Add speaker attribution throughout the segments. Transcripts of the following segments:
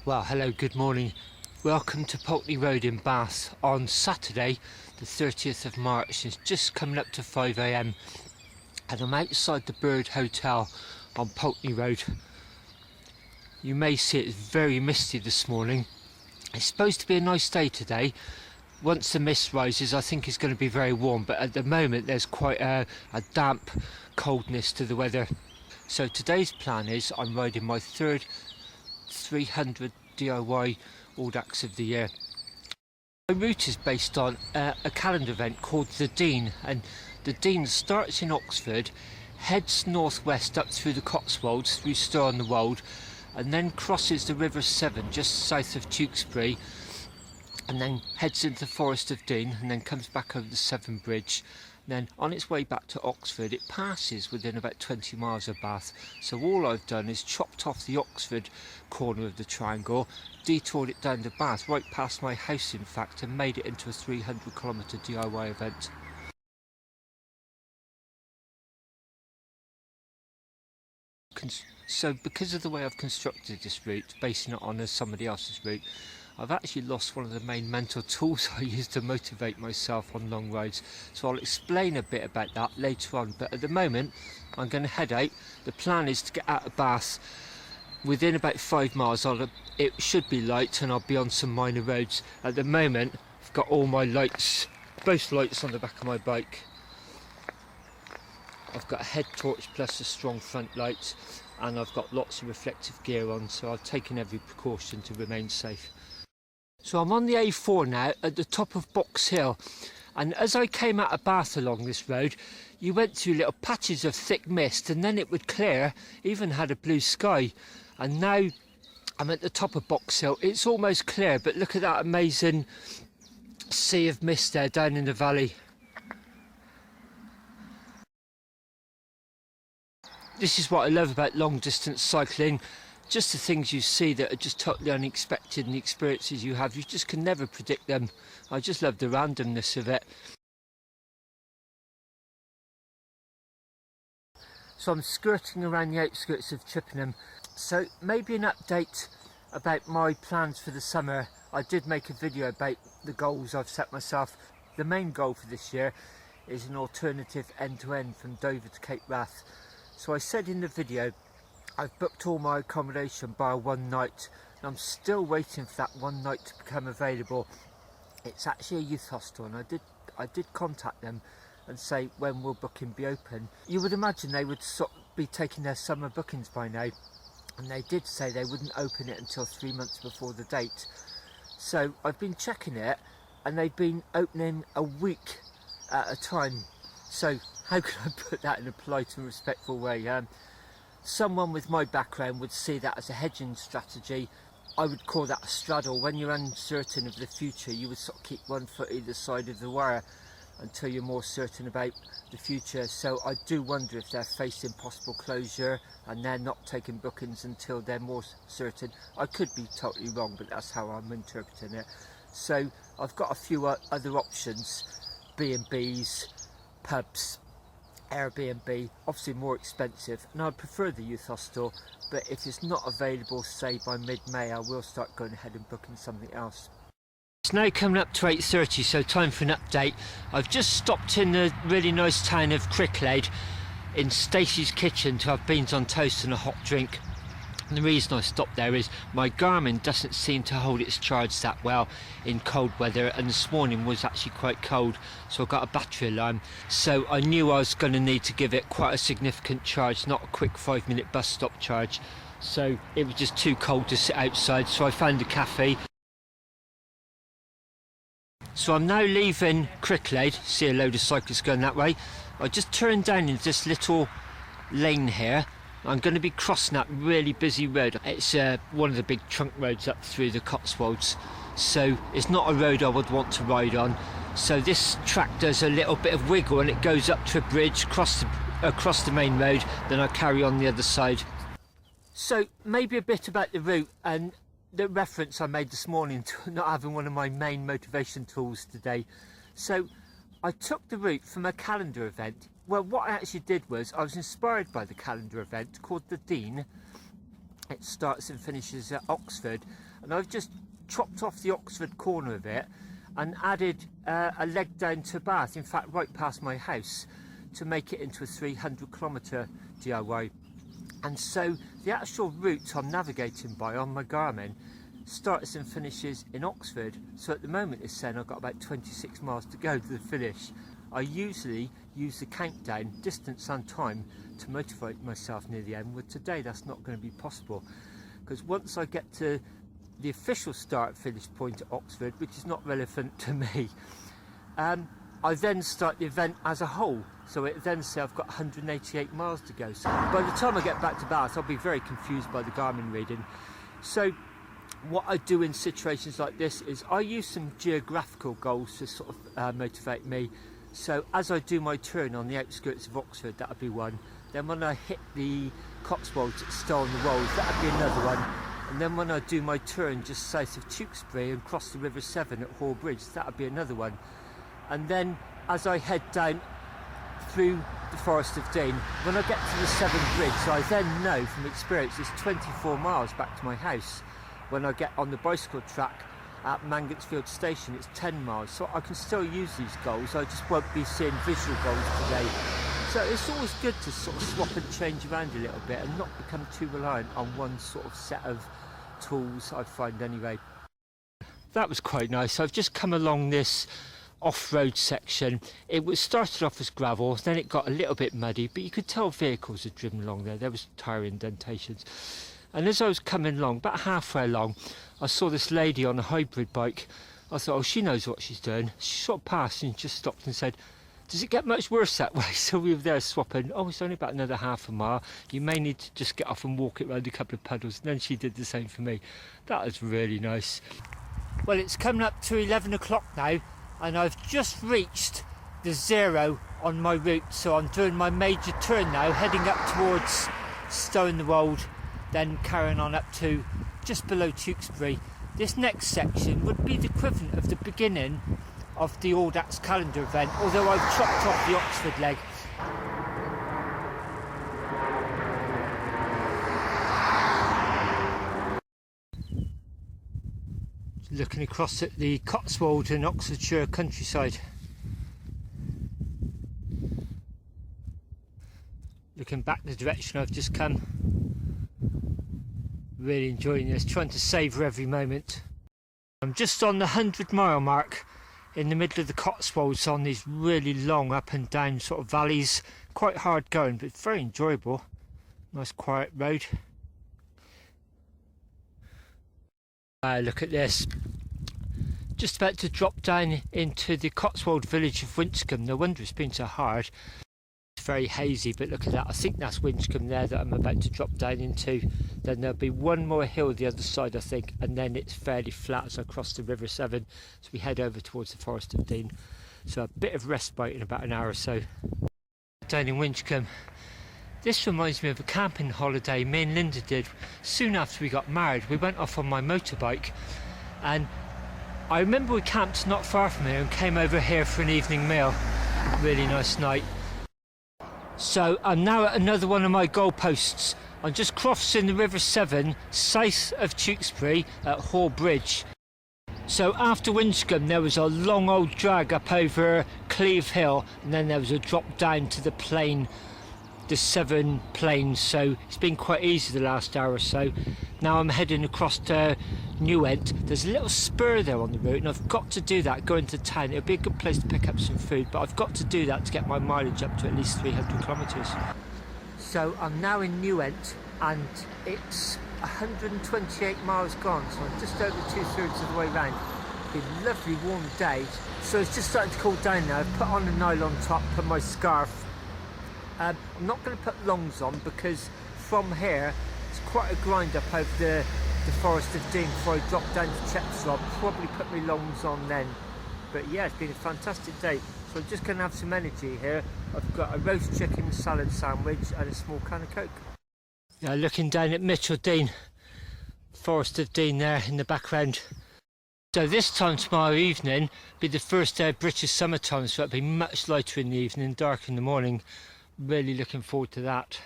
Speaker 1: Well, hello, good morning. Welcome to Pulteney Road in Bath on Saturday, the 30th of March. It's just coming up to 5 AM and I'm outside the Bird Hotel on Pulteney Road. You may see it's very misty this morning. It's supposed to be a nice day today. Once the mist rises, I think it's going to be very warm, but at the moment there's quite a damp coldness to the weather. So today's plan is I'm riding my third 300 DIY audax of the year. My route is based on a calendar event called the Dean, and the Dean starts in Oxford, heads northwest up through the Cotswolds, through Stour-on-the-Wold, and then crosses the River Severn just south of Tewkesbury, and then heads into the Forest of Dean, and then comes back over the Severn Bridge. Then on its way back to Oxford, it passes within about 20 miles of Bath. So all I've done is chopped off the Oxford corner of the triangle, detoured it down to Bath, right past my house in fact, and made it into a 300-kilometre DIY event. So because of the way I've constructed this route, basing it on somebody else's route, I've actually lost one of the main mental tools I use to motivate myself on long rides. So I'll explain a bit about that later on, but at the moment I'm going to head out. The plan is to get out of Bath within about 5 miles. It should be light and I'll be on some minor roads. At the moment I've got all my lights, both lights on the back of my bike. I've got a head torch plus a strong front light, and I've got lots of reflective gear on, so I've taken every precaution to remain safe. So I'm on the A4 now at the top of Box Hill, and as I came out of Bath along this road, you went through little patches of thick mist and then it would clear, even had a blue sky. And now I'm at the top of Box Hill. It's almost clear, but look at that amazing sea of mist there down in the valley. This is what I love about long distance cycling, just the things you see that are just totally unexpected, and the experiences you have, you just can never predict them. I just love the randomness of it. So I'm skirting around the outskirts of Chippenham. So maybe an update about my plans for the summer. I did make a video about the goals I've set myself. The main goal for this year is an alternative end-to-end from Dover to Cape Wrath. So I said in the video, I've booked all my accommodation by one night, and I'm still waiting for that one night to become available. It's actually a youth hostel, and I did contact them and say, when will booking be open? You would imagine they would sort of be taking their summer bookings by now, and they did say they wouldn't open it until 3 months before the date. So I've been checking it, and they've been opening a week at a time. So how can I put that in a polite and respectful way? Someone with my background would see that as a hedging strategy. I would call that a straddle. When you're uncertain of the future, you would sort of keep one foot either side of the wire until you're more certain about the future. So I do wonder if they're facing possible closure and they're not taking bookings until they're more certain. I could be totally wrong, but that's how I'm interpreting it. So I've got a few other options: B&Bs, pubs, Airbnb, obviously more expensive, and I'd prefer the youth hostel, but if it's not available, say by mid-May, I will start going ahead and booking something else. It's now coming up to 8:30, so time for an update. I've just stopped in the really nice town of Cricklade in Stacey's Kitchen to have beans on toast and a hot drink. And the reason I stopped there is my Garmin doesn't seem to hold its charge that well in cold weather, and this morning was actually quite cold, so I got a battery alarm. So I knew I was going to need to give it quite a significant charge, not a quick 5-minute bus stop charge. So it was just too cold to sit outside, so I found a cafe. So I'm now leaving Cricklade, see a load of cyclists going that way. I just turned down into this little lane here. I'm going to be crossing that really busy road. It's one of the big trunk roads up through the Cotswolds, so it's not a road I would want to ride on. So this track does a little bit of wiggle and it goes up to a bridge, across the main road, then I carry on the other side. So maybe a bit about the route and the reference I made this morning to not having one of my main motivation tools today. So I took the route from a calendar event. Well, what I actually did was I was inspired by the calendar event called the Dean. It starts and finishes at Oxford, and I've just chopped off the Oxford corner of it and added a leg down to Bath, in fact right past my house, to make it into a 300-kilometre DIY. And so the actual route I'm navigating by on my Garmin starts and finishes in Oxford. So at the moment it's saying I've got about 26 miles to go to the finish. I usually use the countdown, distance and time, to motivate myself near the end. But today that's not going to be possible, because once I get to the official start finish point at Oxford, which is not relevant to me, I then start the event as a whole. So it then says I've got 188 miles to go. So by the time I get back to Bath, I'll be very confused by the Garmin reading. So what I do in situations like this is I use some geographical goals to sort of motivate me. So as I do my turn on the outskirts of Oxford, that would be one. Then when I hit the Cotswolds at Stow on the Wolds, that would be another one. And then when I do my turn just south of Tewkesbury and cross the River Severn at Hall Bridge, that would be another one. And then as I head down through the Forest of Dean, when I get to the Severn Bridge, I then know from experience it's 24 miles back to my house. When I get on the bicycle track at Mangotsfield Station, it's 10 miles. So I can still use these goals, I just won't be seeing visual goals today. So it's always good to sort of swap and change around a little bit and not become too reliant on one sort of set of tools, I find anyway. That was quite nice. I've just come along this off-road section. It was started off as gravel, then it got a little bit muddy, but you could tell vehicles had driven along there. There was tyre indentations. And as I was coming along, about halfway along, I saw this lady on a hybrid bike. I thought, oh, she knows what she's doing. She sort of passed and just stopped and said, does it get much worse that way? So we were there swapping. Oh, it's only about another half a mile. You may need to just get off and walk it around a couple of puddles. And then she did the same for me. That was really nice. Well, it's coming up to 11 o'clock now, and I've just reached the zero on my route. So I'm doing my major turn now, heading up towards Stow in the Wold, then carrying on up to just below Tewkesbury. This next section would be the equivalent of the beginning of the audax calendar event, although I've chopped off the Oxford leg. Looking across at the Cotswolds and Oxfordshire countryside. Looking back the direction I've just come. Really enjoying this, trying to savour every moment. I'm just on the 100-mile mark in the middle of the Cotswolds on these really long up and down sort of valleys. Quite hard going, but very enjoyable. Nice quiet road. Look at this. Just about to drop down into the Cotswold village of Winchcombe. No wonder it's been so hard. It's very hazy, but look at that. I think that's Winchcombe there that I'm about to drop down into. Then there'll be one more hill the other side, I think, and then it's fairly flat as I cross the River Severn. So we head over towards the Forest of Dean. So a bit of respite in about an hour or so. Down in Winchcombe. This reminds me of a camping holiday me and Linda did soon after we got married. We went off on my motorbike, and I remember we camped not far from here and came over here for an evening meal. Really nice night. So I'm now at another one of my goalposts. I'm just crossing the River Severn south of Tewkesbury at Hall Bridge. So after Winchcombe there was a long old drag up over Cleve Hill, and then there was a drop down to the plain, the Severn Plains. So it's been quite easy the last hour or so. Now I'm heading across to Newent. There's a little spur there on the route, and I've got to do that going to town. It'll be a good place to pick up some food, but I've got to do that to get my mileage up to at least 300 kilometres. So I'm now in Newent, and it's 128 miles gone, so I'm just over 2/3 of the way round. It's been a lovely warm day, so it's just starting to cool down now. I've put on a nylon top, put my scarf. I'm not going to put longs on because from here it's quite a grind up over the Forest of Dean before I drop down to Chepstow. I'll probably put my longs on then. But yeah, it's been a fantastic day. So I'm just going to have some energy here. I've got a roast chicken salad sandwich and a small can of Coke. Yeah, looking down at Mitchell Dean, Forest of Dean there in the background. So this time tomorrow evening be the first day of British summertime, so it'll be much lighter in the evening, dark in the morning. Really looking forward to that.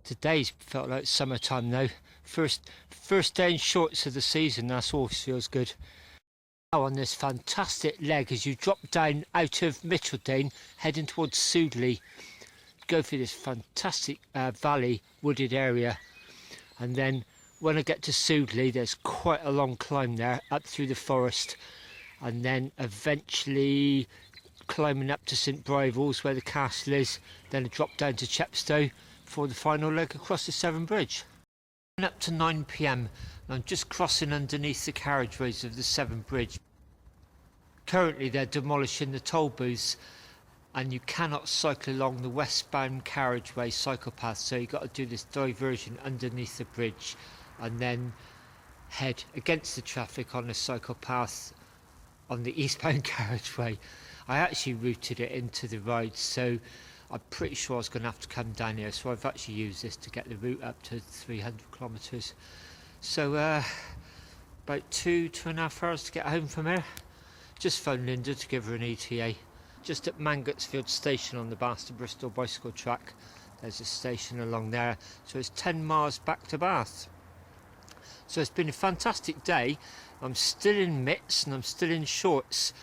Speaker 1: Today's felt like summertime though. First day in shorts of the season, that's always feels good. Now on this fantastic leg as you drop down out of Micheldene heading towards Sudeley, go through this fantastic valley wooded area, and then when I get to Sudeley there's quite a long climb there up through the forest, and then eventually climbing up to St Briavels where the castle is, then a drop down to Chepstow for the final leg across the Severn Bridge. Up to 9 p.m. I'm just crossing underneath the carriageways of the Severn Bridge. Currently they're demolishing the toll booths and you cannot cycle along the westbound carriageway cycle path, so you've got to do this diversion underneath the bridge and then head against the traffic on the cycle path on the eastbound carriageway. I actually routed it into the ride, so I'm pretty sure I was going to have to come down here, so I've actually used this to get the route up to 300 kilometres. So about 2.5 hours to get home from here. Just phoned Linda to give her an ETA. Just at Mangotsfield station on the Bath to Bristol bicycle track. There's a station along there, so it's 10 miles back to Bath. So it's been a fantastic day. I'm still in mitts and I'm still in shorts.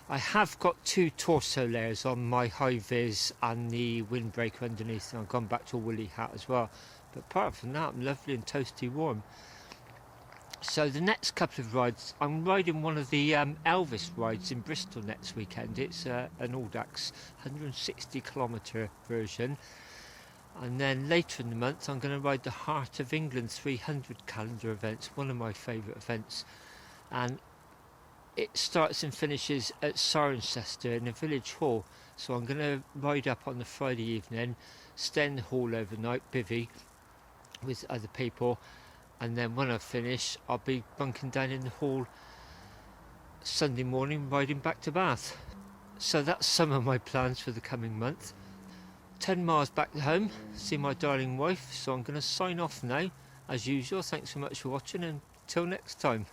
Speaker 1: I have got 2 torso layers on my high vis and the windbreaker underneath, and I've gone back to a woolly hat as well. But apart from that, I'm lovely and toasty warm. So the next couple of rides, I'm riding one of the Elvis rides in Bristol next weekend. It's an audax 160 kilometre version. And then later in the month I'm going to ride the Heart of England 300 calendar events, one of my favourite events. And it starts and finishes at Cirencester in a village hall. So I'm going to ride up on the Friday evening, stay in the hall overnight, bivvy with other people, and then when I finish I'll be bunking down in the hall Sunday morning, riding back to Bath. So that's some of my plans for the coming month. 10 miles back home, see my darling wife, so I'm going to sign off now. As usual, thanks so much for watching, and until next time.